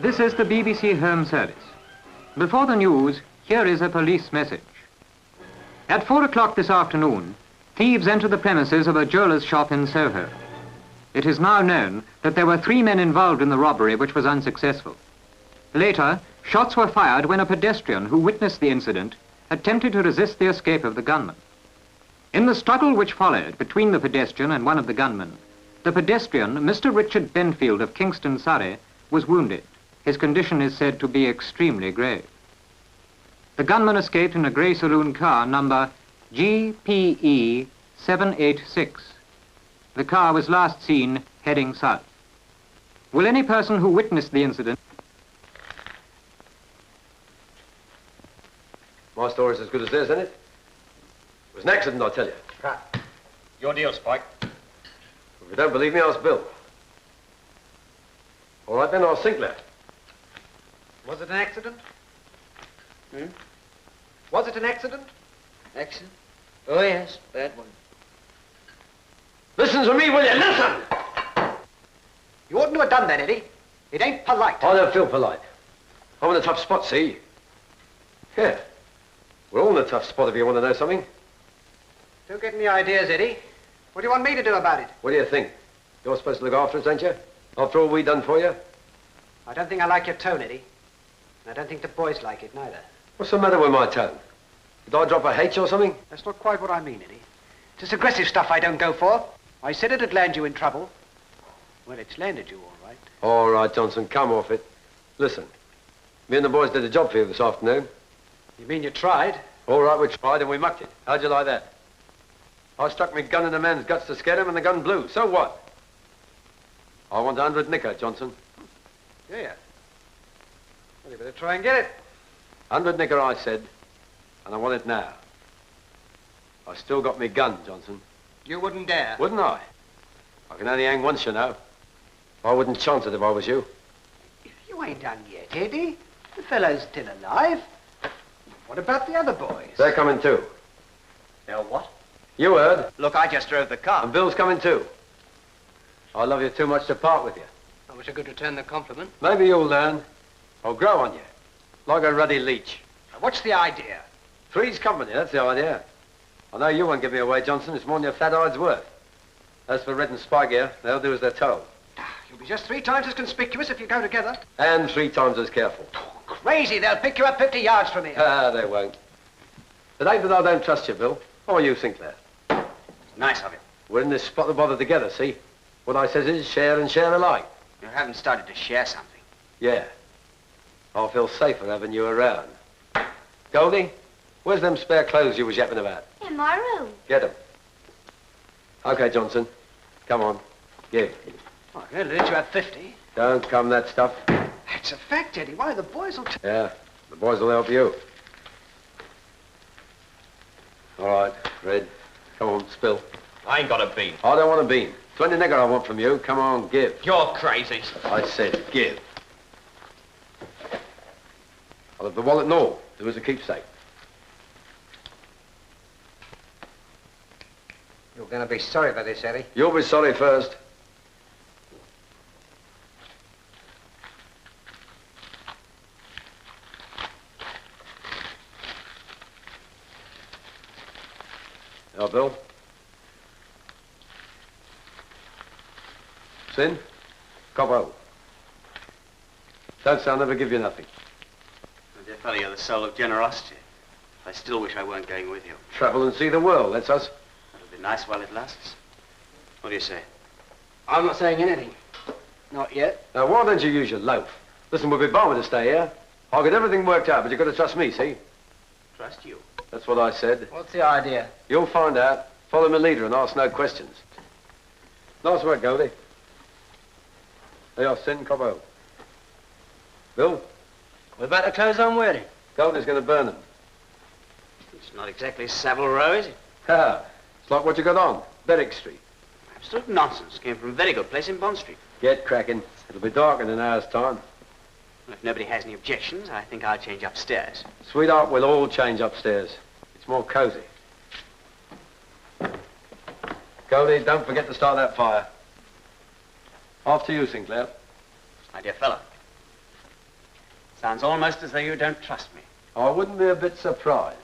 This is the BBC Home Service. Before the news, here is a police message. At 4 o'clock this afternoon, thieves entered the premises of a jeweller's shop in Soho. It is now known that there were 3 men involved in the robbery, which was unsuccessful. Later, shots were fired when a pedestrian who witnessed the incident attempted to resist the escape of the gunman. In the struggle which followed between the pedestrian and one of the gunmen, the pedestrian, Mr. Richard Benfield of Kingston, Surrey, was wounded. His condition is said to be extremely grave. The gunman escaped in a grey saloon car number GPE 786. The car was last seen heading south. Will any person who witnessed the incident... My story's as good as theirs, isn't it? It was an accident, I tell you. Right. Your deal, Spike. If you don't believe me, ask Bill. All right, then, ask Sinclair. Was it an accident? Was it an accident? Accident? Oh, yes, bad one. Listen to me, will you? Listen! You oughtn't to have done that, Eddie. It ain't polite. I don't feel polite. I'm in a tough spot, see? Yeah. We're all in a tough spot if you want to know something. Don't get any ideas, Eddie. What do you want me to do about it? What do you think? You're supposed to look after us, ain't you? After all we done for you? I don't think I like your tone, Eddie. And I don't think the boys like it, neither. What's the matter with my tone? Did I drop a H or something? That's not quite what I mean, Eddie. It's this aggressive stuff I don't go for. I said it'd land you in trouble. Well, it's landed you, all right. All right, Johnson, come off it. Listen, me and the boys did a job for you this afternoon. You mean you tried? All right, we tried and we mucked it. How'd you like that? I stuck my gun in the man's guts to scare him and the gun blew. So what? I want 100 nicker, Johnson. Yeah. Well, you better try and get it. 100 nicker, I said, and I want it now. I still got me gun, Johnson. You wouldn't dare. Wouldn't I? I can only hang once, you know. I wouldn't chance it if I was you. You ain't done yet, Eddie. The fellow's still alive. What about the other boys? They're coming too. They're what? You heard. Look, I just drove the car. And Bill's coming too. I love you too much to part with you. I wish I could return the compliment. Maybe you'll learn. I'll grow on you. Like a ruddy leech. Now, what's the idea? Three's company, that's the idea. I know you won't give me away, Johnson. It's more than your fat hide's worth. As for Red and Spike here, they'll do as they're told. You'll be just 3 times as conspicuous if you go together. And 3 times as careful. Oh, crazy. They'll pick you up 50 yards from here. Ah, they won't. It ain't that I don't trust you, Bill. Or you, Sinclair. Nice of you. We're in this spot to bother together, see? What I says is share and share alike. You haven't started to share something. Yeah. I'll feel safer having you around. Goldie, where's them spare clothes you was yapping about? In my room. Get them. Okay, Johnson. Come on. Give. Oh, I'll let you have 50. Don't come that stuff. That's a fact, Eddie. Why, the boys will... Yeah, the boys will help you. All right, Red. Come on, spill. I ain't got a bean. I don't want a bean. 20 nigger I want from you. Come on, give. You're crazy. I said give. I'll have the wallet and all. Do as a keepsake. You're going to be sorry for this, Eddie. You'll be sorry first. Now, Bill. Sin? Cop out. Don't say I'll never give you nothing. My dear fellow, you're the soul of generosity. I still wish I weren't going with you. Travel and see the world, that's us. That'll be nice while it lasts. What do you say? I'm not saying anything. Not yet. Now, why don't you use your loaf? Listen, we'll be bound to stay here. I'll get everything worked out, but you've got to trust me, see? Trust you. That's what I said. What's the idea? You'll find out. Follow my leader and ask no questions. Nice work, Goldie. They are Sin Cobbo. Bill, We're about to close on wedding. Goldie's going to burn them. It's not exactly Savile Row, is it? Ha! It's like what you got on, Berwick Street. Absolute nonsense. Came from a very good place in Bond Street. Get cracking. It'll be dark in an hour's time. Well, if nobody has any objections, I think I'll change upstairs. Sweetheart, we'll all change upstairs. It's more cozy. Goldie, don't forget to start that fire. After you, Sinclair. My dear fellow. Sounds almost as though you don't trust me. I wouldn't be a bit surprised.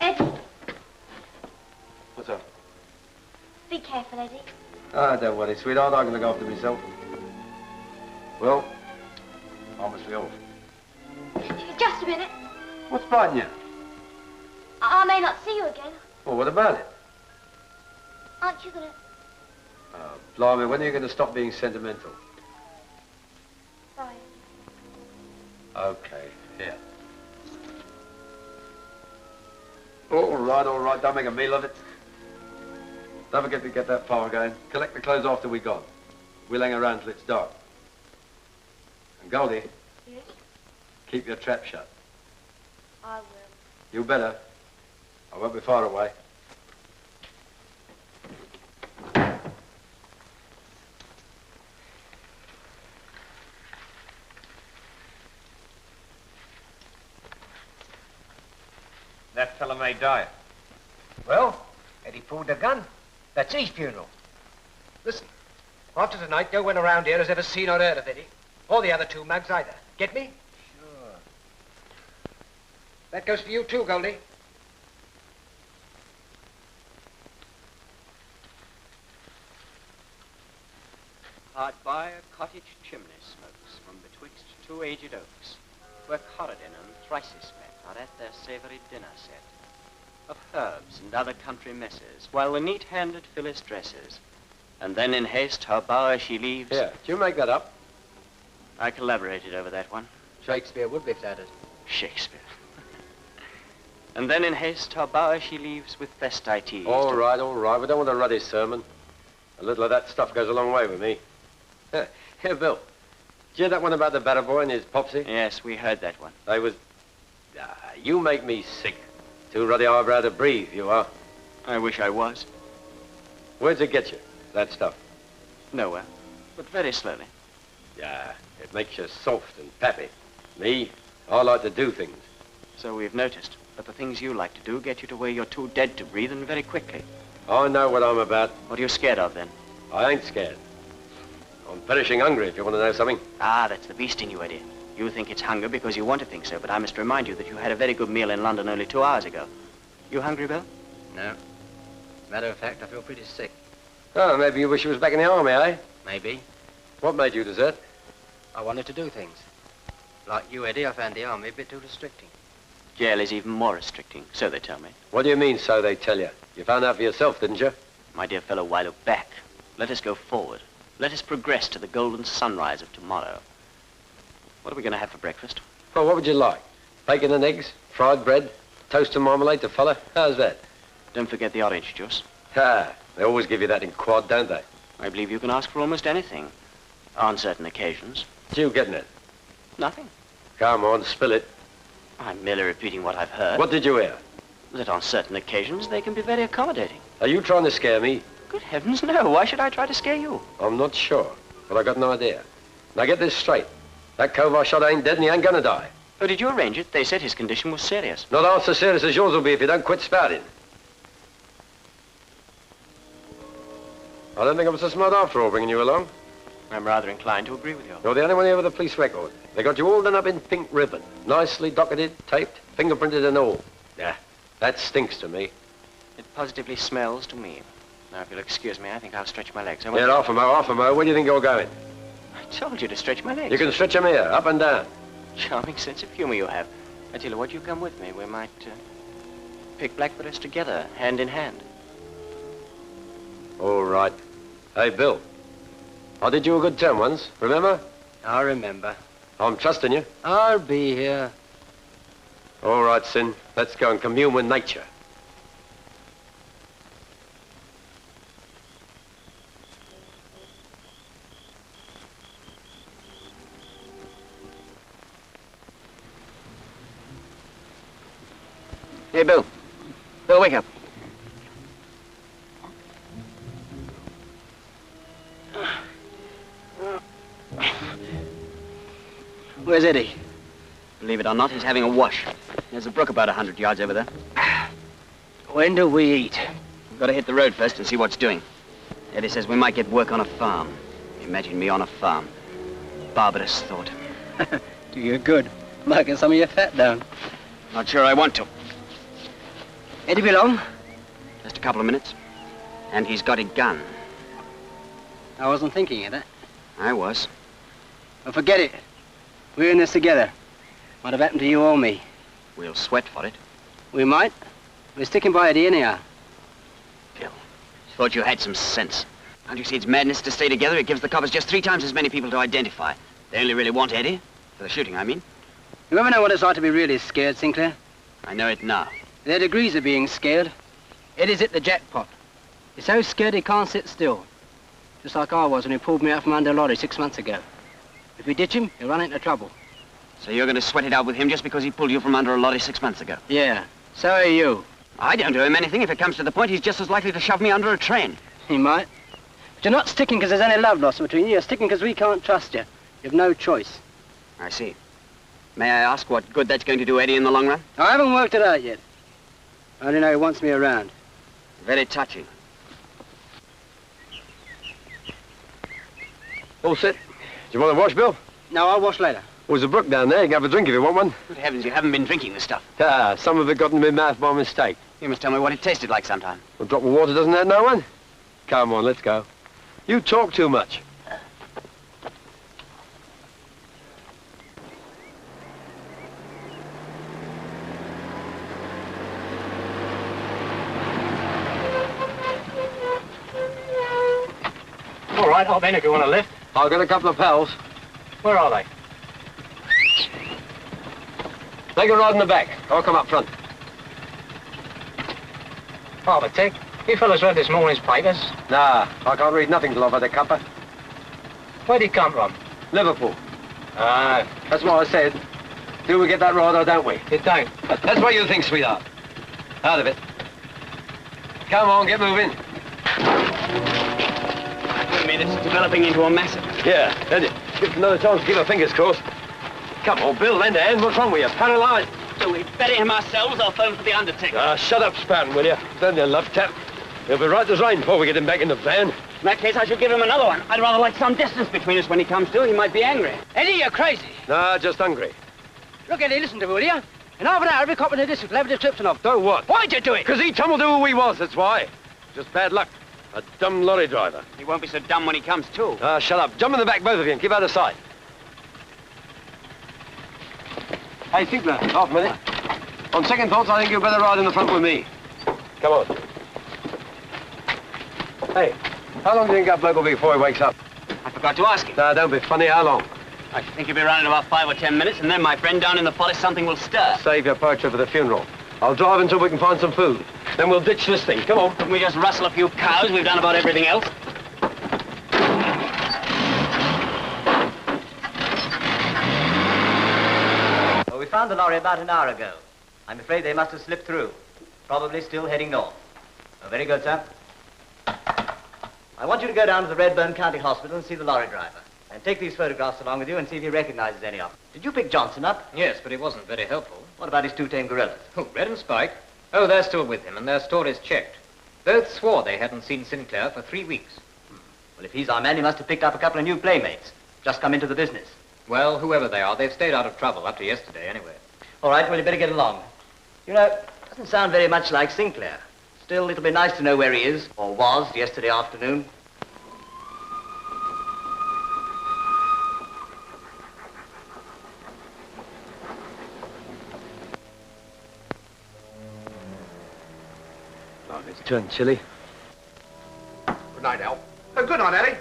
Eddie, What's up? be careful, Eddie. Ah, don't worry, sweetheart. I can look after myself. Well, I must be off. Just a minute. What's biting you? I may not see you again. Well, what about it? Aren't you gonna... Oh, blimey, when are you going to stop being sentimental? Bye. Okay, here. All right, don't make a meal of it. Don't forget to get that fire going. Collect the clothes after we're gone. We'll hang around till it's dark. And Goldie, Yes? keep your trap shut. I will. You better. I won't be far away. That fella may die. Well, Eddie pulled the gun. That's his funeral. Listen, after tonight, no one around here has ever seen or heard of Eddie. Or the other two mugs either. Get me? Sure. That goes for you too, Goldie. Hard by a cottage chimney smokes from betwixt two aged oaks, where Corridin and Thrisis met are at their savoury dinner set, of herbs and other country messes, while the neat-handed Phyllis dresses, and then in haste her bower she leaves. Here, did you make that up? I collaborated over that one. Shakespeare would be flattered. Shakespeare. And then in haste her bower she leaves with best I teased. All right. We don't want a ruddy sermon. A little of that stuff goes a long way with me. Here, Bill. Did you hear that one about the batter boy and his popsy? Yes, we heard that one. They was... you make me sick. Too ruddy eyebrow to breathe, you are. I wish I was. Where'd it get you, that stuff? Nowhere, but very slowly. Yeah, it makes you soft and peppy. Me, I like to do things. So we've noticed. But the things you like to do get you to where you're too dead to breathe, and very quickly. I know what I'm about. What are you scared of, then? I ain't scared. I'm perishing hungry, if you want to know something. Ah, that's the beast in you, Eddie. You think it's hunger because you want to think so, but I must remind you that you had a very good meal in London only 2 hours ago. You hungry, Bill? No. As a matter of fact, I feel pretty sick. Oh, maybe you wish you was back in the army, eh? Maybe. What made you desert? I wanted to do things. Like you, Eddie, I found the army a bit too restricting. Jail is even more restricting, so they tell me. What do you mean, so they tell you? You found out for yourself, didn't you? My dear fellow, why look back? Let us go forward. Let us progress to the golden sunrise of tomorrow. What are we going to have for breakfast? Well, what would you like? Bacon and eggs, fried bread, toast and marmalade to follow? How's that? Don't forget the orange juice. Ah, they always give you that in quad, don't they? I believe you can ask for almost anything. On certain occasions. You getting it? Nothing. Come on, spill it. I'm merely repeating what I've heard. What did you hear? That on certain occasions they can be very accommodating. Are you trying to scare me? Good heavens, no. Why should I try to scare you? I'm not sure, but I got an idea. Now get this straight. That cove I shot ain't dead and he ain't gonna die. Oh, did you arrange it? They said his condition was serious. Not half so serious as yours will be if you don't quit spouting. I don't think I was so smart after all bringing you along. I'm rather inclined to agree with you. You're the only one here with a police record. They got you all done up in pink ribbon. Nicely docketed, taped, fingerprinted and all. Yeah, that stinks to me. It positively smells to me. Now, if you'll excuse me, I think I'll stretch my legs. Yeah, half a mo. Where do you think you're going? I told you to stretch my legs. You can stretch them here, up and down. Charming sense of humor you have. I tell you what, you come with me. We might pick blackberries together, hand in hand. All right. Hey, Bill. I did you a good turn once, remember? I remember. I'm trusting you. I'll be here. All right, Sin. Let's go and commune with nature. Hey, Bill. Bill, wake up. Where's Eddie? Believe it or not, he's having a wash. There's a brook about 100 yards over there. When do we eat? We've got to hit the road first and see what's doing. Eddie says we might get work on a farm. Imagine me on a farm. Barbarous thought. Do you good. Might get some of your fat down. Not sure I want to. Eddie be long? Just a couple of minutes. And he's got a gun. I wasn't thinking of that. I was. Well, forget it. We're in this together. Might have happened to you or me. We'll sweat for it. We might. We're sticking by Eddie anyhow. Bill, thought you had some sense. Can't you see it's madness to stay together? It gives the coppers just 3 times as many people to identify. They only really want Eddie. For the shooting, I mean. You ever know what it's like to be really scared, Sinclair? I know it now. There are degrees of being scared. Eddie's hit the jackpot. He's so scared he can't sit still. Just like I was when he pulled me out from under a lorry 6 months ago. If we ditch him, he'll run into trouble. So you're going to sweat it out with him just because he pulled you from under a lorry 6 months ago? Yeah, so are you. I don't owe him anything. If it comes to the point, he's just as likely to shove me under a train. He might. But you're not sticking because there's any love lost between you. You're sticking because we can't trust you. You've no choice. I see. May I ask what good that's going to do Eddie in the long run? I haven't worked it out yet. I only know he wants me around. Very touching. All set. Do you want a wash, Bill? No, I'll wash later. There's a brook down there. You can have a drink if you want one. Good heavens, you haven't been drinking this stuff. Ah, some of it got in my mouth by mistake. You must tell me what it tasted like sometime. A drop of water doesn't hurt no one. Come on, let's go. You talk too much. All right, I'll then if you want a lift. I've got a couple of pals. Where are they? They can ride in the back. I'll come up front. Father Tick, you fellas read this morning's papers? Nah, I can't read nothing till I've had a cuppa. Where'd he come from? Liverpool. Ah, That's what I said. Do we get that right or don't we? you don't. That's what you think, sweetheart. Out of it. Come on, get moving. I mean, it's developing into a massacre. Yeah, and give us another chance to keep our fingers crossed. Come on, Bill, lend a hand. What's wrong with you? Paralyzed. Do we bury him ourselves or phone for the undertaker? Ah, shut up, Spartan, will you? Stand there, love tap. He'll be right as rain before we get him back in the van. In that case, I should give him another one. I'd rather like some distance between us when he comes to. He might be angry. Eddie, you're crazy. Nah, just hungry. Look, Eddie, listen to me, will you? In half an hour, every cop in the district will have a description of. So what? Why'd you do it? Because he tumbled to who he was, that's why. Just bad luck. A dumb lorry driver. He won't be so dumb when he comes to. Ah, shut up. Jump in the back, both of you, and keep out of sight. Hey, Sinclair, half a minute. On second thoughts, I think you'd better ride in the front with me. Come on. Hey, how long do you think that bloke will be before he wakes up? I forgot to ask him. Nah, don't be funny. How long? I think he'll be around in about 5 or 10 minutes, and then, my friend, down in the forest, something will stir. Save your poetry for the funeral. I'll drive until we can find some food. Then we'll ditch this thing. Come on. Couldn't we just rustle a few cows? We've done about everything else. Well, we found the lorry about an hour ago. I'm afraid they must have slipped through. Probably still heading north. Oh, very good, sir. I want you to go down to the Redburn County Hospital and see the lorry driver. And take these photographs along with you and see if he recognizes any of them. Did you pick Johnson up? Yes, but he wasn't very helpful. What about his 2 tame gorillas? Oh, Red and Spike? Oh, they're still with him, and their stories checked. Both swore they hadn't seen Sinclair for 3 weeks. Well, if he's our man, he must have picked up a couple of new playmates. Just come into the business. Well, whoever they are, they've stayed out of trouble up to yesterday, anyway. All right, well, you better get along. You know, doesn't sound very much like Sinclair. Still, it'll be nice to know where he is, or was, yesterday afternoon. Oh, it's turned chilly. Good night, Al. Oh, good night, Eddie.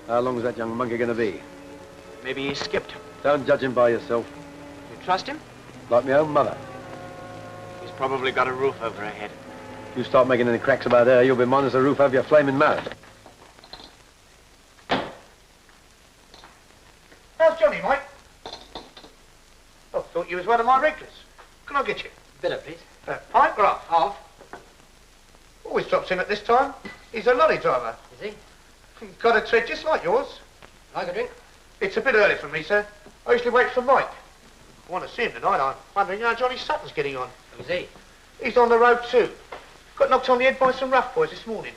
How long is that young monkey going to be? Maybe he skipped. Don't judge him by yourself. You trust him? Like my own mother. He's probably got a roof over her head. You start making any cracks about her, you'll be minus the roof over your flaming mouth. How's Johnny, Mike? Oh, thought you you was one of my regulars. Can I get you? Bitter, please. Pint or half? Half. Always drops in at this time. He's a lorry driver. Is he? Got a tread just like yours. Like a drink? It's a bit early for me, sir. I usually wait for Mike. I want to see him tonight. I'm wondering how Johnny Sutton's getting on. Who's he? He's on the road too. Got knocked on the head by some rough boys this morning.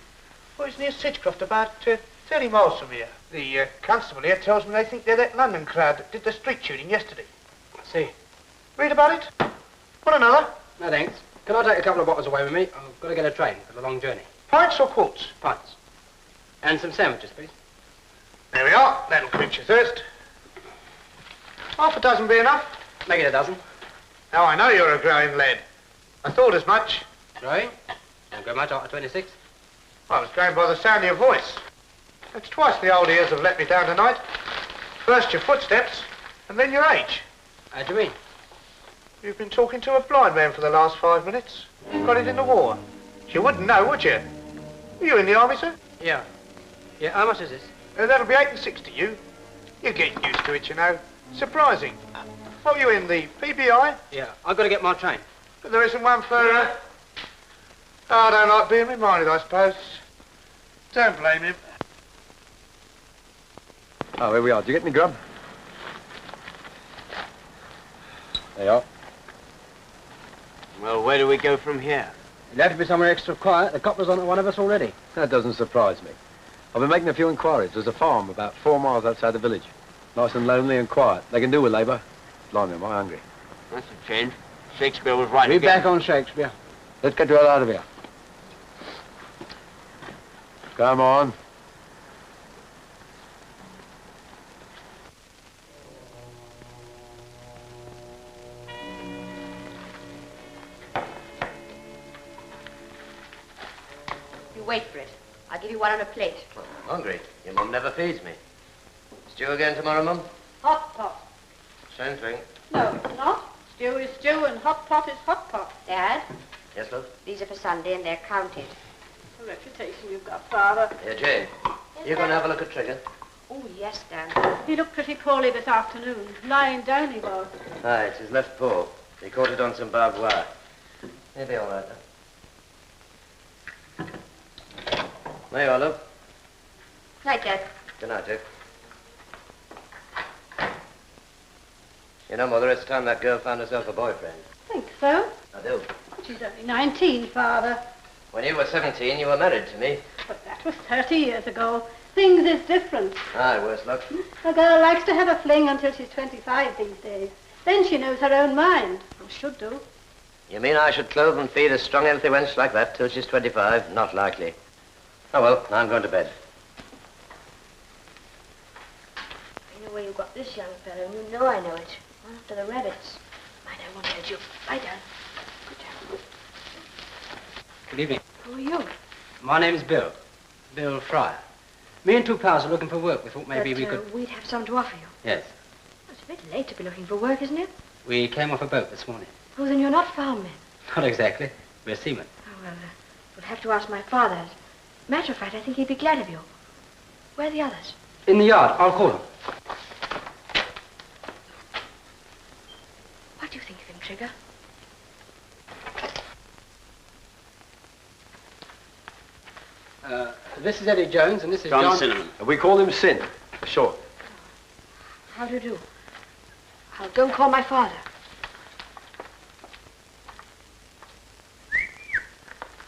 Well, he's near Sidgecroft, about 30 miles from here. The constable here tells me they think they're that London crowd that did the street shooting yesterday. I see. Read about it? Want another? No, thanks. Can I take a couple of bottles away with me? I've got to get a train for the long journey. Pints or quarts? Pints. And some sandwiches, please. There we are. That'll quench your thirst. Half a dozen be enough? Make it a dozen. Now, I know you're a growing lad. I thought as much. Growing? Don't grow much after 26. I was going by the sound of your voice. It's twice the old ears have let me down tonight. First your footsteps, and then your age. How do you mean? You've been talking to a blind man for the last 5 minutes. Got it in the war. You wouldn't know, would you? Were you in the army, sir? Yeah. Yeah, how much is this? That'll be 8 and 6 to you. You're getting used to it, you know. Surprising. What were you in, the PBI? Yeah, I've got to get my train. But there isn't one for... Oh, I don't like being reminded, I suppose. Don't blame him. Oh, here we are. Did you get any grub? There you are. Well, where do we go from here? It'll have to be somewhere extra quiet. The copper's on at one of us already. That doesn't surprise me. I've been making a few inquiries. There's a farm about 4 miles outside the village. Nice and lonely and quiet. They can do with labour. Blimey, am I hungry. That's a change. Shakespeare was right Be again. back on Shakespeare. Let's get the hell out of here. Come on. You wait for it. I'll give you one on a plate. I'm hungry. Your mum never feeds me. Stew again tomorrow, Mum? Hot pot. Same thing. No, it's not. Stew is stew and hot pot is hot pot. Dad, Yes, love? these are for Sunday and they're counted. The reputation you've got, Father. Here, Jane. You going to have a look at Trigger? Oh, yes, Dad. He looked pretty poorly this afternoon. Lying down he was. Aye, it's his left paw. He caught it on some barbed wire. He'll be all right now. There you are, love. Night, Dad. Good night, Dick. You know, Mother, it's time that girl found herself a boyfriend. Think so? I do. She's only 19, Father. When you were 17, you were married to me. But that was 30 years ago. Things is different. Aye, worse luck. A girl likes to have a fling until she's 25 these days. Then she knows her own mind. Or should do. You mean I should clothe and feed a strong, healthy wench like that till she's 25? Not likely. Oh, well, now I'm going to bed. I know where you got this young fellow, and you know I know it. After the rabbits. Mind, I won't hurt you. Lie down. Good down. Good evening. Who are you? My name's Bill. Bill Fryer. Me and 2 pals are looking for work. We thought maybe we could... We'd have some to offer you. Yes. It's a bit late to be looking for work, isn't it? We came off a boat this morning. Oh, then you're not farmmen. Not exactly. We're seamen. Oh, well, we'll have to ask my father. Matter of fact, I think he'd be glad of you. Where are the others? In the yard. I'll call them. What do you think of him, Trigger? This is Eddie Jones, and this is John Cinnamon. We call him Sin, for short. How do you do? Oh, don't call my father.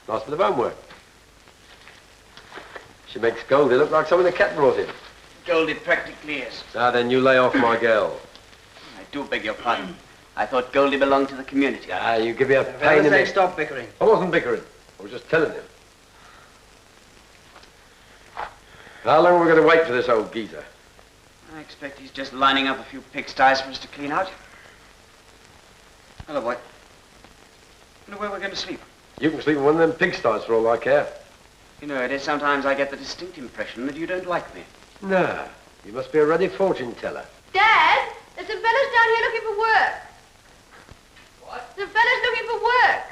Nice bit of homework. She makes Goldie look like someone the cat brought in. Goldie practically is. Now then, you lay off my girl. I do beg your pardon. I thought Goldie belonged to the community. Ah, you give me a Fellas, pain in say the... stop bickering. I wasn't bickering. I was just telling him. How long are we going to wait for this old geezer? I expect he's just lining up a few pigsties for us to clean out. Hello, boy. You know where we're going to sleep? You can sleep in one of them pigsties for all I care. You know, Eddie, sometimes I get the distinct impression that you don't like me. No, you must be a ready fortune teller. Dad, there's some fellas down here looking for work. What? Some fellas looking for work.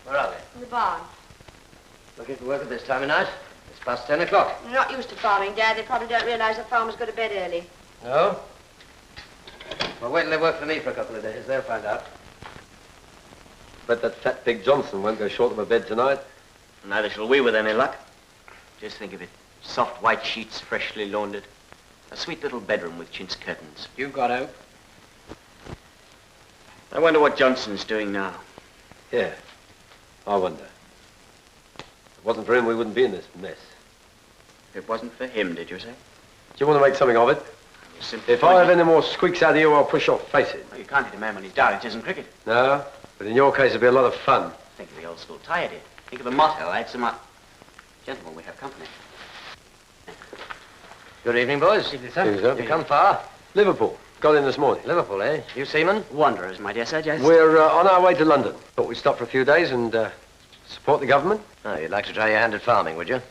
Where are they? In the barn. Looking for work at this time of night? It's Past 10 o'clock. They're not used to farming, Dad. They probably don't realise that farmers go to bed early. No? Well, wait till they work for me for a couple of days. They'll find out. Bet that fat pig Johnson won't go short of a bed tonight. Neither shall we with any luck. Just think of it. Soft white sheets, freshly laundered. A sweet little bedroom with chintz curtains. You've got hope. I wonder what Johnson's doing now. Yeah, I wonder. If it wasn't for him, we wouldn't be in this mess. If it wasn't for him, did you say? Do you want to make something of it? If I have any more squeaks out of you, I'll push your face in. Well, you can't hit a man when he's down. It isn't cricket. No, but in your case, it'll be a lot of fun. Think of the old school tie idea. Think of the motto. Add some up. Gentlemen, we have company. Good evening, boys. Evening, sir. You come far? Liverpool. Got in this morning. Liverpool, eh? You seamen? Wanderers, my dear sir, yes. We're on our way to London. Thought we'd stop for a few days and support the government. Oh, you'd like to try your hand at farming, would you?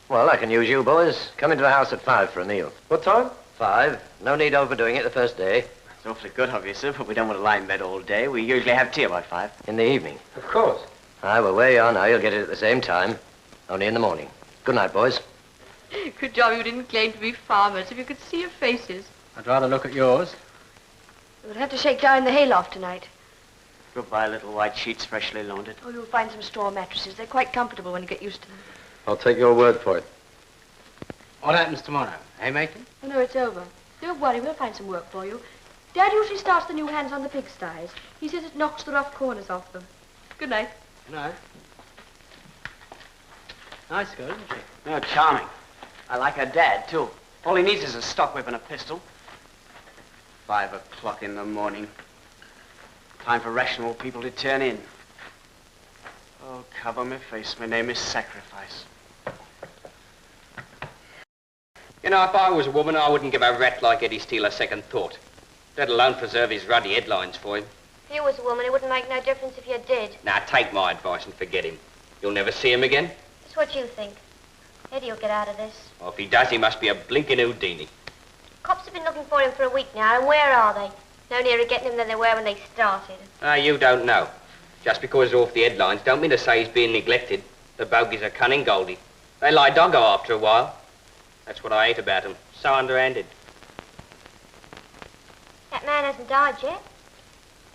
Well, I can use you, boys. Come into the house at 5 for a meal. What time? 5. No need overdoing it the first day. It's awfully good of you, sir, but we don't want to lie in bed all day. We usually have tea about 5. In the evening. Of course. Aye, well, where you are now, you'll get it at the same time. Only in the morning. Good night, boys. Good job you didn't claim to be farmers. If you could see your faces. I'd rather look at yours. We'll have to shake down in the hayloft tonight. Goodbye, little white sheets, freshly laundered. Oh, you'll find some straw mattresses. They're quite comfortable when you get used to them. I'll take your word for it. What happens tomorrow? Eh, matey? Oh, no, it's over. Don't worry, we'll find some work for you. Dad usually starts the new hands on the pigsties. He says it knocks the rough corners off them. Good night. Good night. Nice girl, isn't she? Oh, charming. I like her dad, too. All he needs is a stock whip and a pistol. 5 o'clock in the morning. Time for rational people to turn in. Oh, cover my face. My name is Sacrifice. You know, if I was a woman, I wouldn't give a rat like Eddie Steele a second thought. Let alone preserve his ruddy headlines for him. If you was a woman, it wouldn't make no difference if you did. Now, take my advice and forget him. You'll never see him again. That's what you think. Eddie'll get out of this. Well, if he does, he must be a blinking Houdini. Cops have been looking for him for a week now, and where are they? No nearer getting him than they were when they started. Ah, you don't know. Just because they're off the headlines don't mean to say he's being neglected. The bogies are cunning, Goldie. They lie doggo after a while. That's what I hate about them. So underhanded. That man hasn't died yet.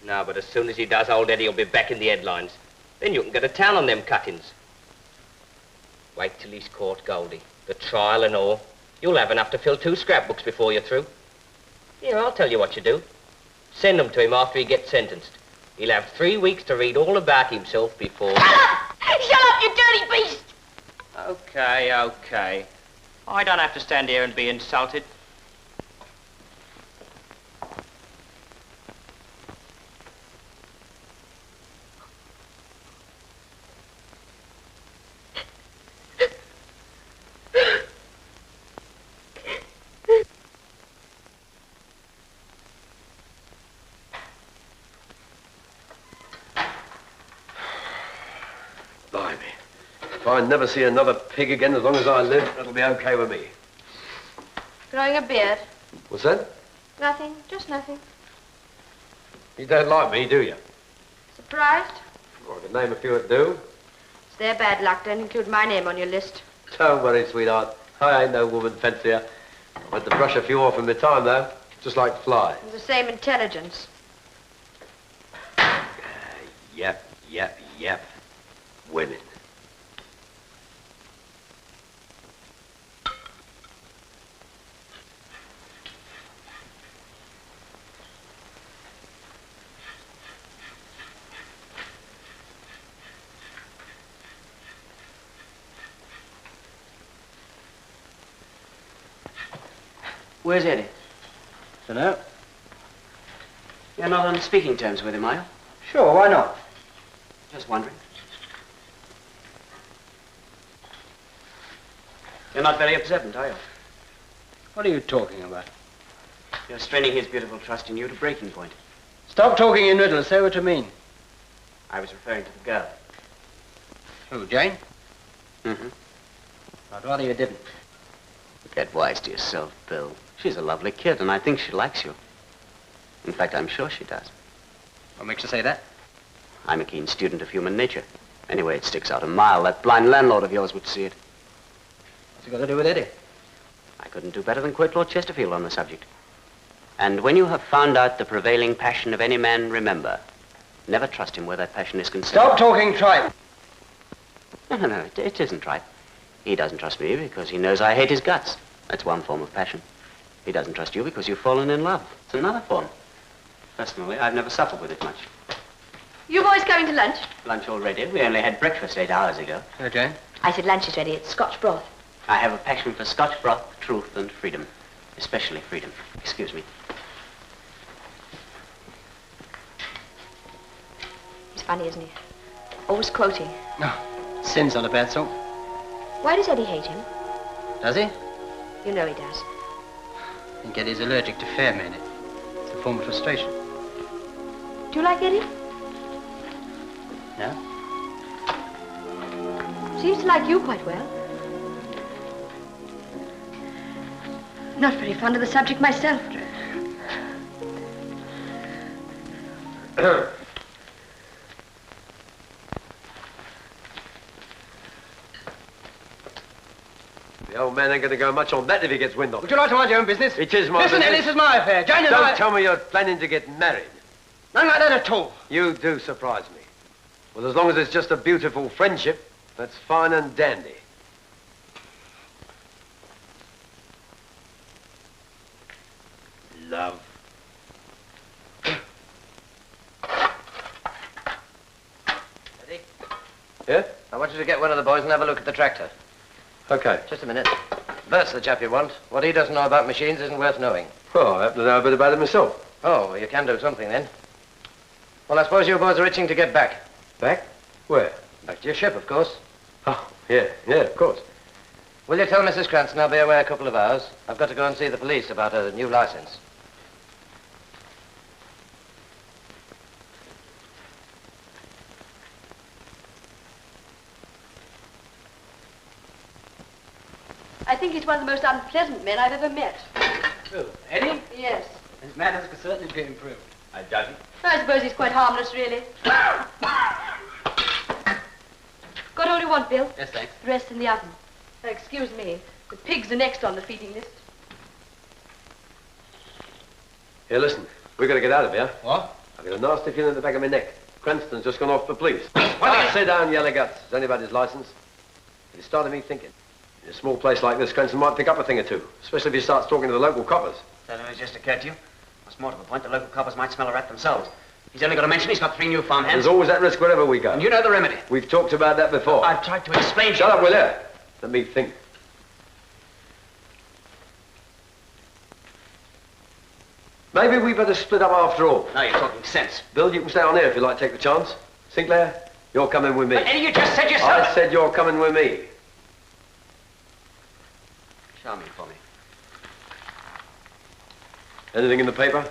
No, but as soon as he does, old Eddie will be back in the headlines. Then you can go to town on them cuttings. Wait till he's caught, Goldie. The trial and all. You'll have enough to fill 2 scrapbooks before you're through. Here, I'll tell you what you do. Send them to him after he gets sentenced. He'll have 3 weeks to read all about himself before... Shut up! Shut up, you dirty beast! Okay, okay. I don't have to stand here and be insulted. If I never see another pig again as long as I live, it'll be okay with me. Growing a beard? What's that? Nothing, just nothing. You don't like me, do you? Surprised? Well, I could name a few that do. It's their bad luck. Don't include my name on your list. Don't worry, sweetheart. I ain't no woman fancier. I've had to brush a few off in my time, though. Just like flies. The same intelligence. Yep. Women. Where's Eddie? Dunno. You're not on speaking terms with him, are you? Sure, why not? Just wondering. You're not very observant, are you? What are you talking about? You're straining his beautiful trust in you to breaking point. Stop talking in riddles. Say what you mean. I was referring to the girl. Who, Jane? Mm-hmm. I'd rather you didn't. Get wise to yourself, Bill. She's a lovely kid, and I think she likes you. In fact, I'm sure she does. What makes you say that? I'm a keen student of human nature. Anyway, it sticks out a mile. That blind landlord of yours would see it. What's it got to do with Eddie? I couldn't do better than quote Lord Chesterfield on the subject. And when you have found out the prevailing passion of any man, remember, never trust him where that passion is concerned. Stop talking tripe. No, it isn't tripe. He doesn't trust me because he knows I hate his guts. That's one form of passion. He doesn't trust you because you've fallen in love. It's another form. Personally, I've never suffered with it much. You boys going to lunch? Lunch already. We only had breakfast 8 hours ago. Oh, Jane? I said lunch is ready. It's Scotch broth. I have a passion for Scotch broth, truth, and freedom. Especially freedom. Excuse me. He's funny, isn't he? Always quoting. No. Sin's not a bad sort. Why does Eddie hate him? Does he? You know he does. I think Eddie's allergic to fair men. It's a form of frustration. Do you like Eddie? No? Seems to like you quite well. Not very fond of the subject myself. The old man ain't going to go much on that if he gets wind of it. Would you like to mind your own business? It is my Listen, business. Eddie, this is my affair. Jane and I... Don't tell me you're planning to get married. Nothing like that at all. You do surprise me. Well, as long as it's just a beautiful friendship, that's fine and dandy. Love. Eddie? Yeah? I want you to get one of the boys and have a look at the tractor. Okay. Just a minute. Bert's the chap you want. What he doesn't know about machines isn't worth knowing. Oh, I happen to know a bit about it myself. Oh, well, you can do something then. Well, I suppose you boys are itching to get back. Back? Where? Back to your ship, of course. Oh, yeah, of course. Will you tell Mrs. Cranston I'll be away a couple of hours? I've got to go and see the police about a new license. I think he's one of the most unpleasant men I've ever met. Who? Eddie? Yes. His manners could certainly be improved. I judge it. I suppose he's quite harmless, really. Got all you want, Bill? Yes, thanks. The rest in the oven. Oh, excuse me. The pigs are next on the feeding list. Here, listen. We've got to get out of here. What? I've got a nasty feeling in the back of my neck. Cranston's just gone off for police. Sit down, yellow guts. It's only about his license. It started me thinking. In a small place like this, Cranston might pick up a thing or two, especially if he starts talking to the local coppers. That only just occurred to you. What's more to the point, the local coppers might smell a rat themselves. He's only got to mention he's got 3 new farmhands. There's always that risk wherever we go. And you know the remedy. We've talked about that before. I've tried to explain. Shut up, will you? Let me think. Maybe we better split up after all. No, you're talking sense. Bill, you can stay on here if you like to take the chance. Sinclair, you're coming with me. But Eddie, you just said yourself... I said you're coming with me. Charming for me. Anything in the paper?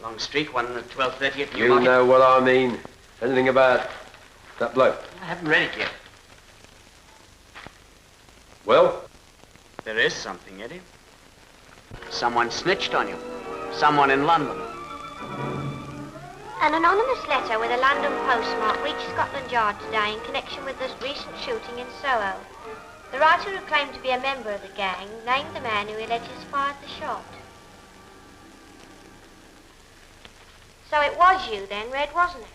Long streak, one at 12:30 at You Newmarket. know what I mean. Anything about that bloke? I haven't read it yet. Well? There is something, Eddie. Someone snitched on you. Someone in London. An anonymous letter with a London postmark reached Scotland Yard today in connection with this recent shooting in Soho. The writer, who claimed to be a member of the gang, named the man who allegedly fired the shot. So it was you then, Red, wasn't it?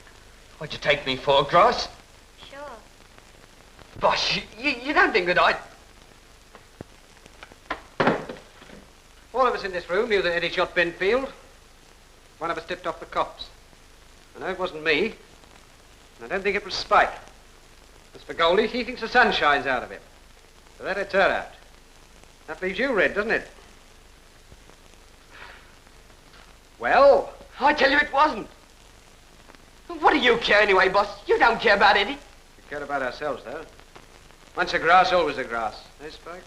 What'd you take me for, Gross? Sure. Boss, you don't think that I... All of us in this room knew that Eddie shot Benfield. One of us tipped off the cops. I know it wasn't me, and I don't think it was Spike. As for Goldie, he thinks the sun shines out of him. So that it's her out. That leaves you, Red, doesn't it? Well? I tell you it wasn't. What do you care anyway, boss? You don't care about Eddie. We care about ourselves, though. Once a grass, always a grass. Eh, Spike?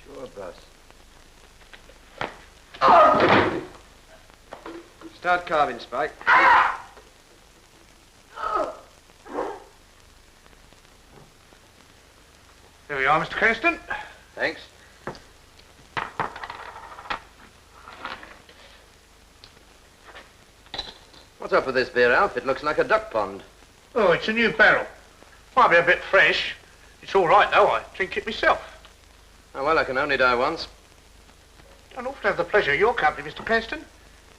Sure, boss. Start carving, Spike. There we are, Mr. Cranston. Thanks. What's up with this beer, Alf? It looks like a duck pond. Oh, it's a new barrel. Might be a bit fresh. It's all right, though. I drink it myself. Oh, well, I can only die once. I'd often have the pleasure of your company, Mr. Cranston.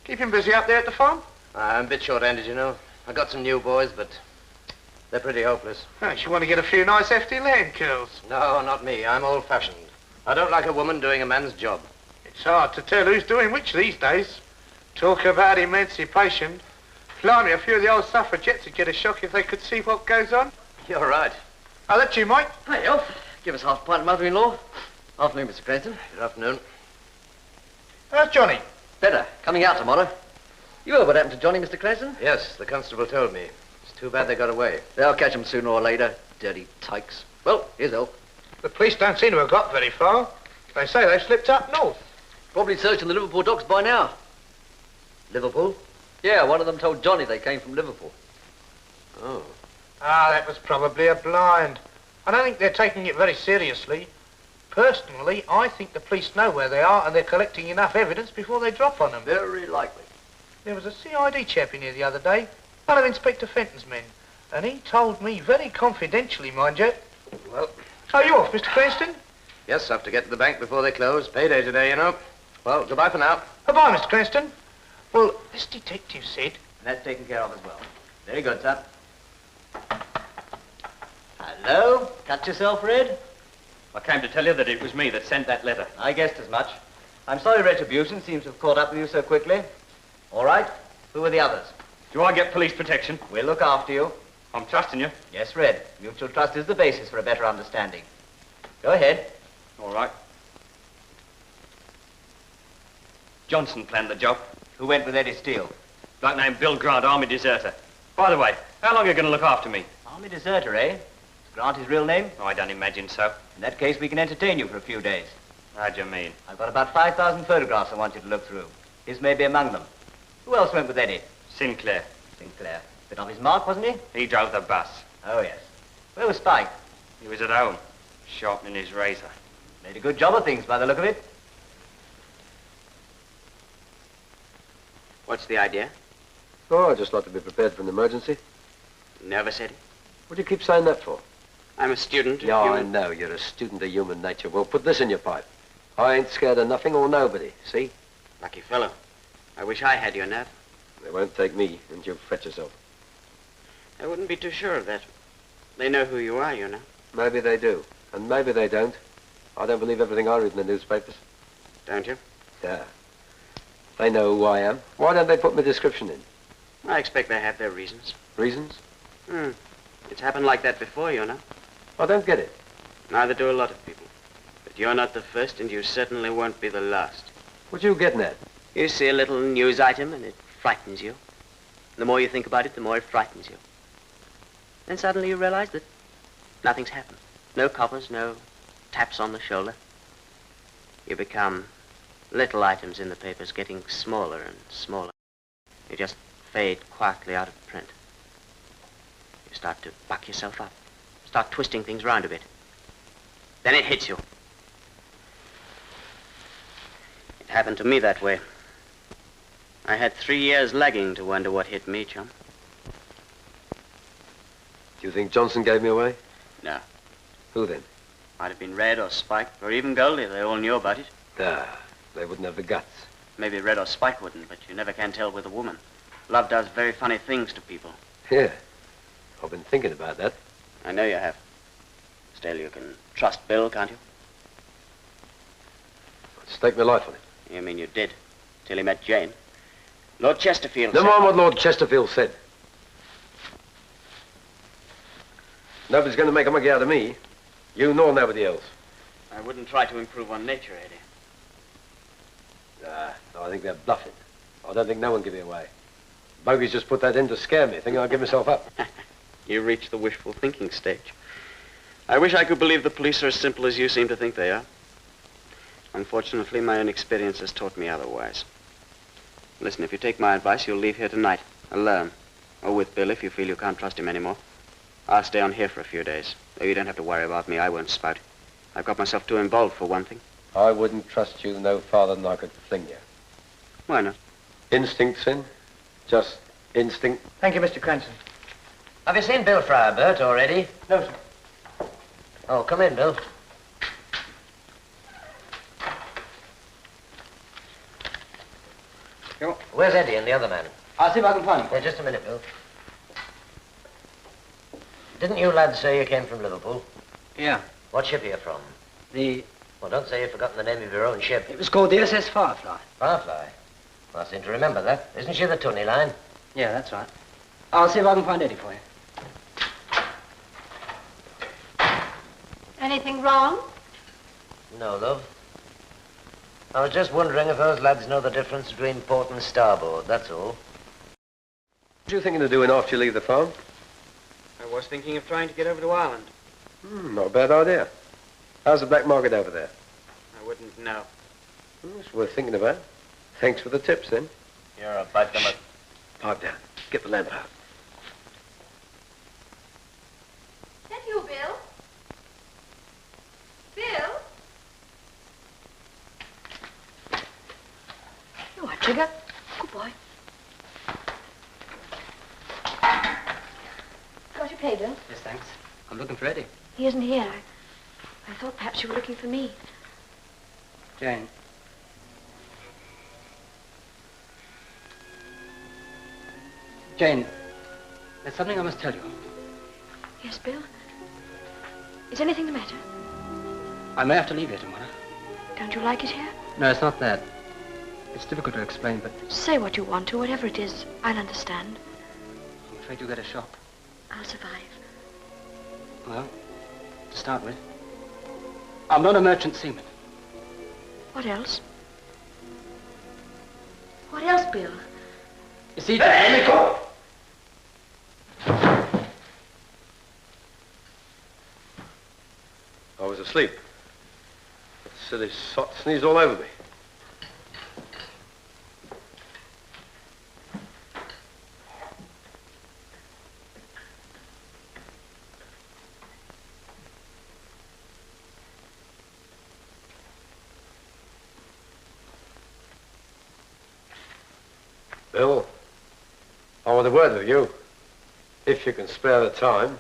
Keep him busy out there at the farm? I'm a bit short-handed, you know. I got some new boys, but they're pretty hopeless. Perhaps you want to get a few nice hefty land curls. No, not me. I'm old-fashioned. I don't like a woman doing a man's job. It's hard to tell who's doing which these days. Talk about emancipation. Blimey, a few of the old suffragettes would get a shock if they could see what goes on. You're right. Oh, that's you, Mike. Hey, Elf. Give us half a pint, mother-in-law. Afternoon, Mr. Cranston. Good afternoon. How's Johnny? Better. Coming out tomorrow. You heard what happened to Johnny, Mr. Cranston? Yes, the constable told me. It's too bad they got away. They'll catch him sooner or later. Dirty tykes. Well, here's Elf. The police don't seem to have got very far. They say they've slipped up north. Probably searching the Liverpool docks by now. Liverpool? Yeah, one of them told Johnny they came from Liverpool. Oh. Ah, that was probably a blind. I don't think they're taking it very seriously. Personally, I think the police know where they are and they're collecting enough evidence before they drop on them. Very likely. There was a CID chap in here the other day, one of Inspector Fenton's men, and he told me very confidentially, mind you. Well... So you off, Mr. Cranston? Yes, I have to get to the bank before they close. Payday today, you know. Well, goodbye for now. Goodbye, Mr. Cranston. Well, this detective said... That's taken care of as well. Very good, sir. Hello? Cut yourself, Red? I came to tell you that it was me that sent that letter. I guessed as much. I'm sorry Retribution seems to have caught up with you so quickly. All right. Who are the others? Do I get police protection? We'll look after you. I'm trusting you. Yes, Red. Mutual trust is the basis for a better understanding. Go ahead. All right. Johnson planned the job. Who went with Eddie Steele? Bloke named Bill Grant, Army deserter. By the way, how long are you going to look after me? Army deserter, eh? Is Grant his real name? Oh, I don't imagine so. In that case, we can entertain you for a few days. How do you mean? I've got about 5,000 photographs I want you to look through. His may be among them. Who else went with Eddie? Sinclair. Sinclair. Bit off his mark, wasn't he? He drove the bus. Oh, yes. Where was Spike? He was at home, sharpening his razor. Made a good job of things by the look of it. What's the idea? Oh, I just like to be prepared for an emergency. Nervous, Eddie? What do you keep saying that for? I'm a student. Yeah, I know. You're a student of human nature. Well, put this in your pipe. I ain't scared of nothing or nobody, see? Lucky fellow. I wish I had your nerve. They won't take me, and you'll fret yourself. I wouldn't be too sure of that. They know who you are, you know. Maybe they do, and maybe they don't. I don't believe everything I read in the newspapers. Don't you? Yeah. They know who I am. Why don't they put my description in? I expect they have their reasons. Reasons? It's happened like that before, you know. I don't get it. Neither do a lot of people. But you're not the first, and you certainly won't be the last. What you getting at? You see a little news item, and it frightens you. The more you think about it, the more it frightens you. Then suddenly you realize that nothing's happened. No coppers, no taps on the shoulder. You become little items in the papers getting smaller and smaller. You just fade quietly out of print. You start to buck yourself up. Start twisting things round a bit. Then it hits you. It happened to me that way. I had 3 years lagging to wonder what hit me, chum. Do you think Johnson gave me away? No. Who then? Might have been Red or Spike, or even Goldie. They all knew about it. They wouldn't have the guts. Maybe Red or Spike wouldn't, but you never can tell with a woman. Love does very funny things to people. Yeah. I've been thinking about that. I know you have. Still, you can trust Bill, can't you? I'd stake my life on it. You mean you did, till he met Jane. Lord Chesterfield Never mind what Lord Chesterfield said. Nobody's going to make a monkey out of me. You nor nobody else. I wouldn't try to improve on nature, Eddie. No, I think they're bluffing. I don't think no one give me away. Bogies just put that in to scare me, thinking I'll give myself up. You reached the wishful thinking stage. I wish I could believe the police are as simple as you seem to think they are. Unfortunately, my own experience has taught me otherwise. Listen, if you take my advice, you'll leave here tonight, alone. Or with Bill if you feel you can't trust him anymore. I'll stay on here for a few days. Though you don't have to worry about me, I won't spout. I've got myself too involved, for one thing. I wouldn't trust you no farther than I could fling you. Why not? Instinct, Sin. Just instinct. Thank you, Mr. Cranston. Have you seen Bill Fryer, Bert, already? No, sir. Oh, come in, Bill. Sure. Where's Eddie and the other man? I'll see if I can find him. Yeah, just a minute, Bill. Didn't you lads say you came from Liverpool? Yeah. What ship are you from? The... Well, don't say you've forgotten the name of your own ship. It was called the SS Firefly. Firefly? I seem to remember that. Isn't she the Tunney line? Yeah, that's right. I'll see if I can find Eddie for you. Anything wrong? No, love. I was just wondering if those lads know the difference between port and starboard, that's all. What are you thinking of doing after you leave the farm? I was thinking of trying to get over to Ireland. Not a bad idea. How's the black market over there? I wouldn't know. It's worth thinking about. Thanks for the tips, then. You're a bite them. Pipe down. Get the lamp out. Is that you, Bill? Bill? You are, Trigger. Good boy. Got your pay, Bill? Yes, thanks. I'm looking for Eddie. He isn't here. I thought perhaps you were looking for me. Jane. Jane, there's something I must tell you. Yes, Bill? Is anything the matter? I may have to leave here tomorrow. Don't you like it here? No, it's not that. It's difficult to explain, but Say what you want to, whatever it is. I'll understand. I'm afraid you'll get a shock. I'll survive. Well, to start with, I'm not a merchant seaman. What else? What else, Bill? You see, Jane, let me go. I was asleep. That silly sot sneezed all over me. Bill, I want a word with you, if you can spare the time.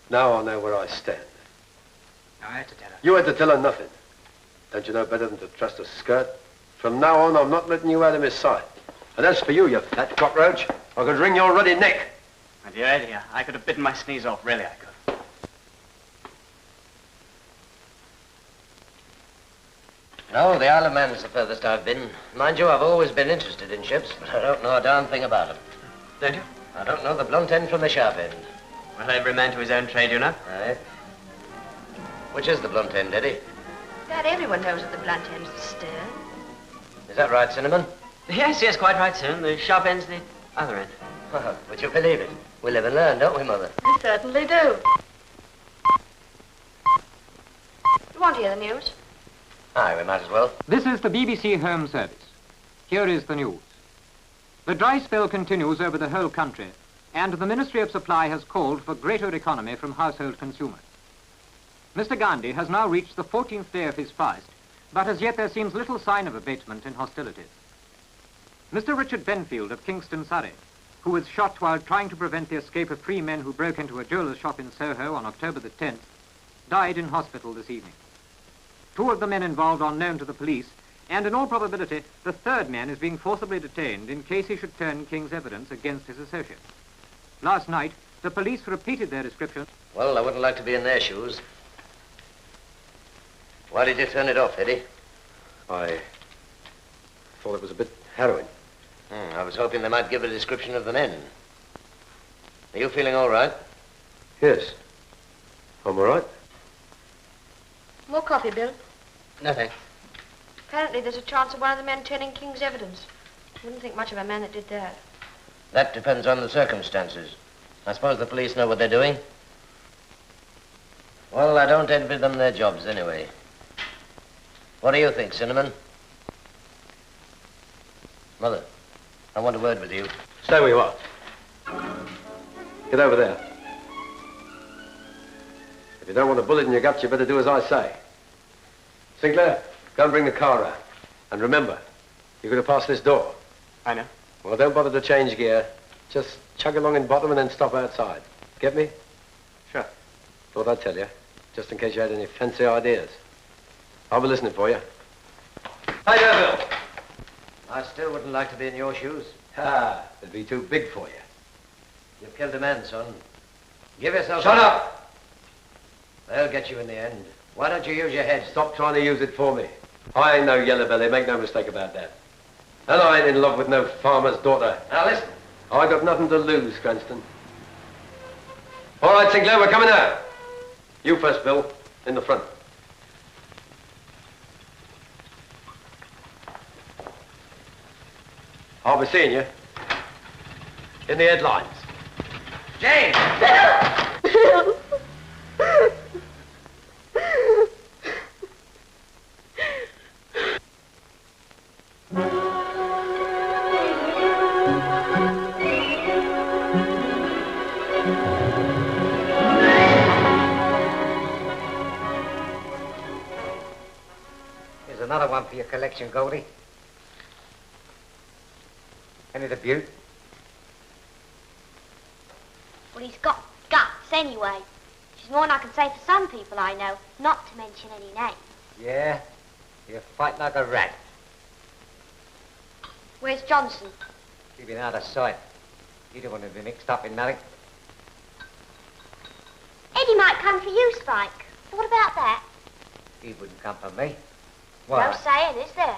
Now I know where I stand. I had to tell her. You had to tell her nothing. Don't you know better than to trust a skirt? From now on, I'm not letting you out of his sight. And as for you, you fat cockroach, I could wring your ruddy neck. My dear Eddie, I could have bitten my sneeze off, really, I could. No, the Isle of Man's the furthest I've been. Mind you, I've always been interested in ships, but I don't know a darn thing about them. Don't you? I don't know the blunt end from the sharp end. Well, every man to his own trade, you know. Right. Which is the blunt end, Eddie? Dad, everyone knows that the blunt end's the stern. Is that right, Cinnamon? Yes, yes, quite right, sir. The sharp end's the other end. Well, would you believe it? We live and learn, don't we, Mother? We certainly do. You want to hear the news? Aye, we might as well. This is the BBC Home Service. Here is the news. The dry spell continues over the whole country, and the Ministry of Supply has called for greater economy from household consumers. Mr. Gandhi has now reached the 14th day of his fast, but as yet there seems little sign of abatement in hostilities. Mr. Richard Benfield of Kingston, Surrey, who was shot while trying to prevent the escape of 3 men who broke into a jeweller's shop in Soho on October the 10th, died in hospital this evening. 2 of the men involved are known to the police, and in all probability, the 3rd man is being forcibly detained in case he should turn King's evidence against his associate. Last night, the police repeated their description. Well, I wouldn't like to be in their shoes. Why did you turn it off, Eddie? I thought it was a bit harrowing. I was hoping they might give a description of the men. Are you feeling all right? Yes. I'm all right. More coffee, Bill. No, thanks. Apparently there's a chance of one of the men turning King's evidence. Wouldn't think much of a man that did that. That depends on the circumstances. I suppose the police know what they're doing. Well, I don't envy them their jobs anyway. What do you think, Cinnamon? Mother, I want a word with you. Stay where you are. Get over there. If you don't want a bullet in your guts, you better do as I say. Sinclair, go and bring the car around. And remember, you're going to pass this door. I know. Well, don't bother to change gear. Just chug along in bottom and then stop outside. Get me? Sure. Thought I'd tell you, just in case you had any fancy ideas. I'll be listening for you. Hi there, Bill. I still wouldn't like to be in your shoes. Ha! It'd be too big for you. You've killed a man, son. Give yourself... Shut up! They'll get you in the end. Why don't you use your head? Stop trying to use it for me. I ain't no yellow belly, make no mistake about that. And I ain't in love with no farmer's daughter. Now listen. I got nothing to lose, Cranston. All right, Sinclair, we're coming out. You first, Bill, in the front. I'll be seeing you in the headlines. James! Here's another one for your collection, Goldie. Any Butte? Well, he's got guts anyway. Which is more than I can say for some people I know, not to mention any names. Yeah? You fight like a rat. Where's Johnson? Keep him out of sight. You don't want to be mixed up in nothing. Eddie might come for you, Spike. What about that? He wouldn't come for me. No Why? saying, is there?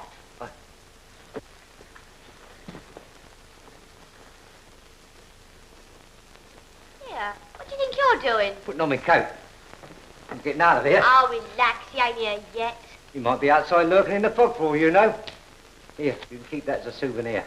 Here, what do you think you're doing? Putting on my coat. I'm getting out of here. Oh, relax, he ain't here yet. You might be outside lurking in the fog for all you know. Here, you can keep that as a souvenir.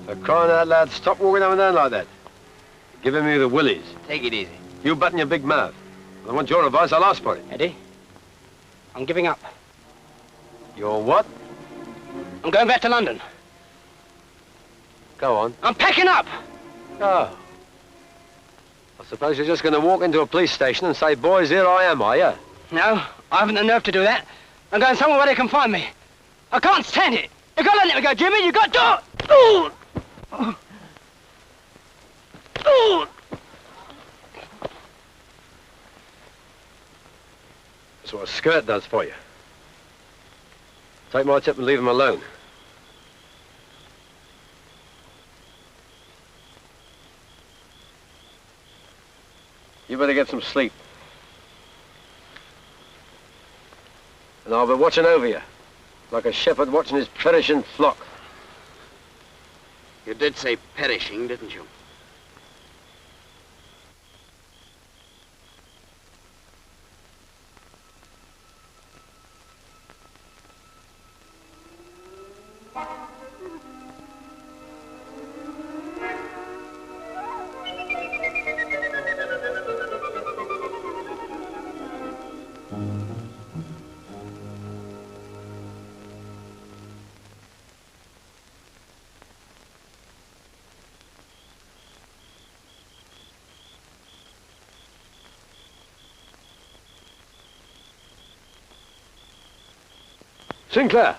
For crying out loud, stop walking up and down like that. You're giving me the willies. Take it easy. You button your big mouth. I want your advice, I'll ask for it. Eddie, I'm giving up. You're what? I'm going back to London. Go on. I'm packing up. Oh. I suppose you're just going to walk into a police station and say, boys, here I am, are you? No, I haven't the nerve to do that. I'm going somewhere where they can find me. I can't stand it. You've got to let me go, Jimmy. You've got to... Ooh. Ooh. That's what a skirt does for you. Take my tip and leave him alone. You better get some sleep. And I'll be watching over you, like a shepherd watching his perishing flock. You did say perishing, didn't you? Sinclair!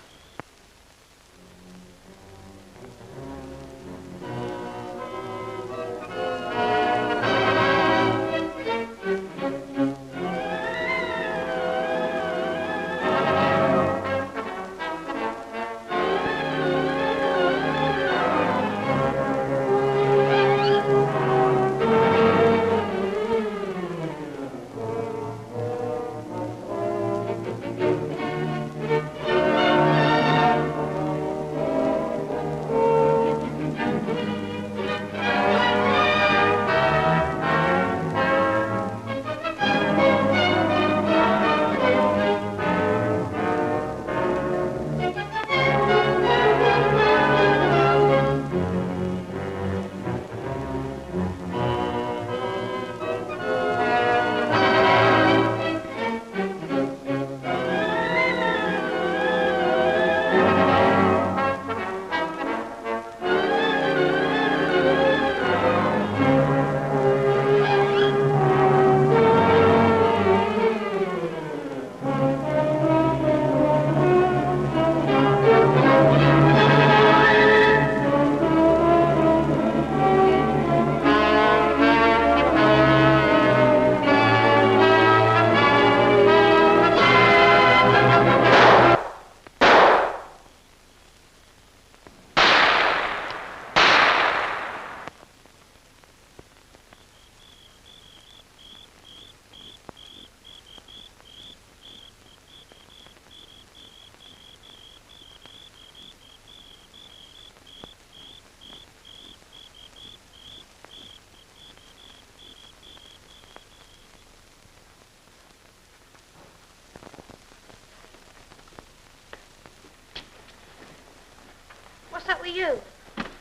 are you?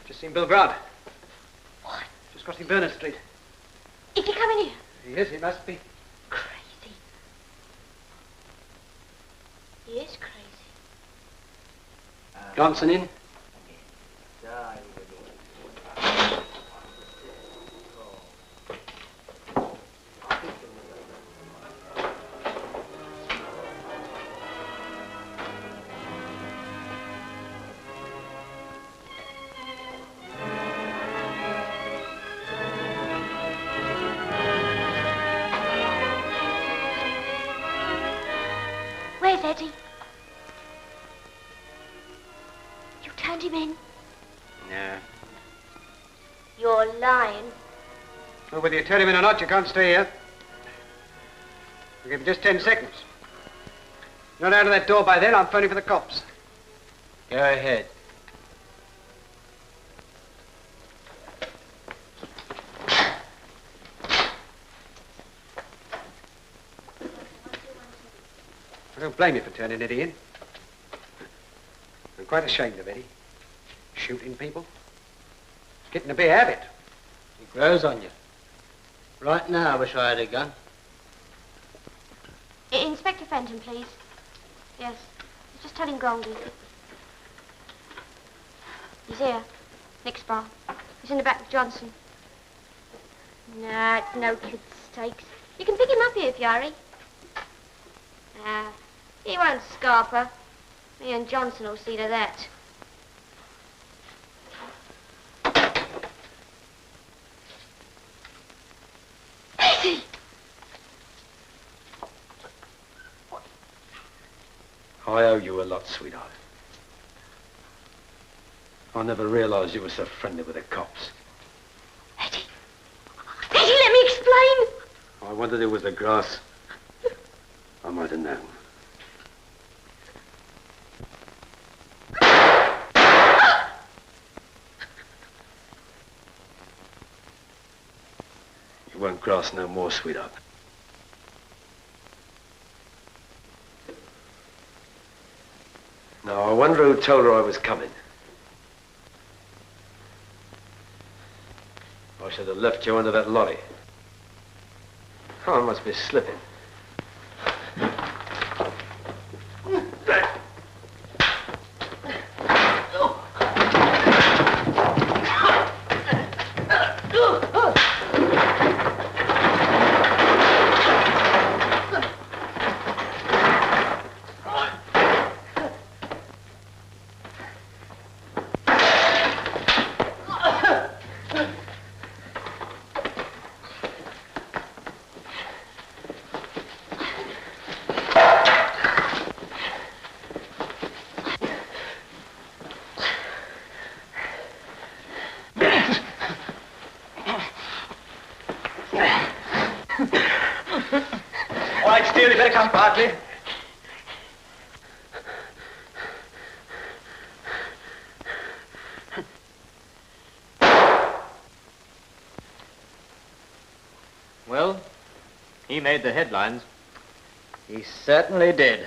Just seen Bill Grant. What? Just crossing Bernard Street. Is he coming here? He is, he must be. Crazy. He is crazy. Johnson in? Where's Eddie? You turned him in? No. You're lying. Well, whether you turn him in or not, you can't stay here. I'll give you just 10 seconds. Not out of that door by then, I'm phoning for the cops. Go ahead. I don't blame you for turning Eddie in. I'm quite ashamed of Eddie. Shooting people. It's getting to be a habit. It grows on you. Right now, I wish I had a gun. Inspector Fenton, please. Yes. Just tell him Goldie. He's here. Next bar. He's in the back with Johnson. Nah, it's no kid's stakes. You can pick him up here if you hurry. Nah, he won't scarp her. Me and Johnson will see to that. Eddie! I owe you a lot, sweetheart. I never realized you were so friendly with the cops. Eddie, let me explain! I wondered it was the grass. I might have known. You won't grass no more, sweetheart. Now, I wonder who told her I was coming. I should have left you under that lorry. Oh, I must be slipping. All right, Steele, you better come quietly. Well, he made the headlines. He certainly did.